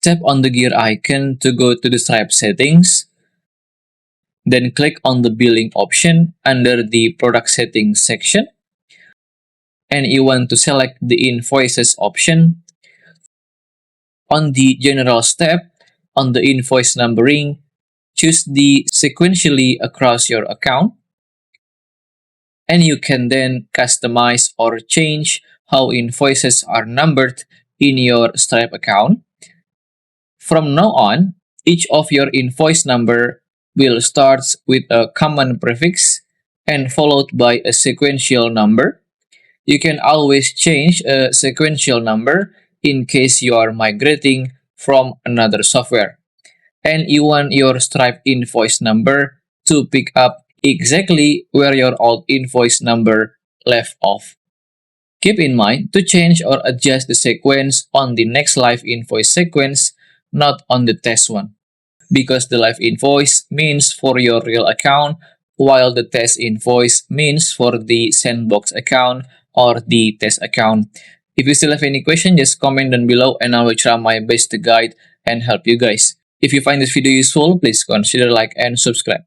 tap on the gear icon to go to the Stripe settings. Then click on the billing option under the product settings section. And you want to select the Invoices option. On the General tab, on the invoice numbering, choose the sequentially across your account. And you can then customize or change how invoices are numbered in your Stripe account. From now on, each of your invoice number will start with a common prefix and followed by a sequential number. You can always change a sequential number in case you are migrating from another software. And you want your Stripe invoice number to pick up exactly where your old invoice number left off. Keep in mind to change or adjust the sequence on the next live invoice sequence, not on the test one, because the live invoice means for your real account, while the test invoice means for the sandbox account or the test account. If you still have any question, just comment down below and I will try my best to guide and help you guys. If you find this video useful, please consider like and subscribe.